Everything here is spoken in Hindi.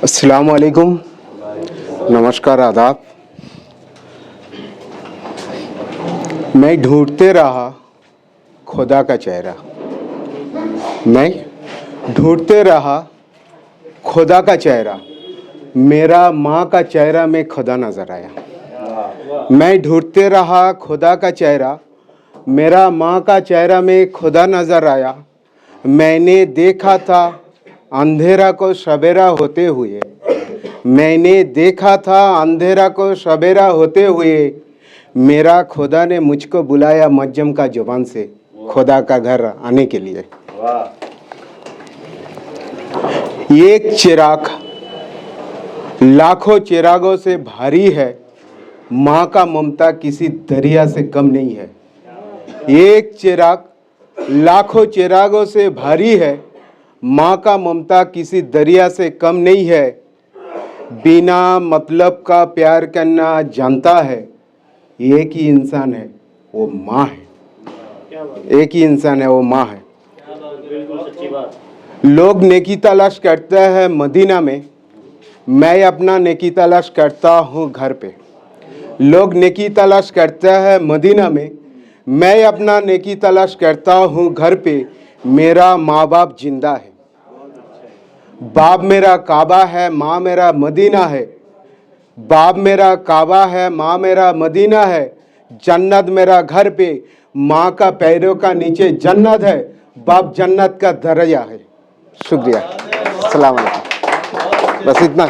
अस्सलाम वालेकुम, नमस्कार, आदाब। मैं ढूंढते रहा खुदा का चेहरा। मैं ढूंढते रहा खुदा का चेहरा। मेरा माँ का चेहरा में खुदा नज़र आया। मैं ढूंढते रहा खुदा का चेहरा। मेरा माँ का चेहरा में खुदा नज़र आया। मैंने देखा था अंधेरा को सवेरा होते हुए। मैंने देखा था अंधेरा को सवेरा होते हुए। मेरा खुदा ने मुझको बुलाया मज्जम का जुबान से खुदा का घर आने के लिए। एक चिराग लाखों चिरागों से भारी है, माँ का ममता किसी दरिया से कम नहीं है। एक चिराग लाखों चिरागों से भारी है, माँ का ममता किसी दरिया से कम नहीं है। बिना मतलब का प्यार करना जानता है, एक ही इंसान है वो माँ है। एक ही इंसान है वो माँ है। लोग नेकी तलाश करते हैं मदीना में, मैं अपना नेकी तलाश करता हूँ घर पे। लोग नेकी तलाश करते हैं मदीना में, मैं अपना नेकी तलाश करता हूँ घर पे। मेरा माँ बाप जिंदा है, बाप मेरा काबा है, माँ मेरा मदीना है। बाप मेरा काबा है, माँ मेरा मदीना है। जन्नत मेरा घर पे, माँ का पैरों का नीचे जन्नत है। बाप जन्नत का दरिया है। शुक्रिया, अस्सलाम वालेकुम। बस इतना।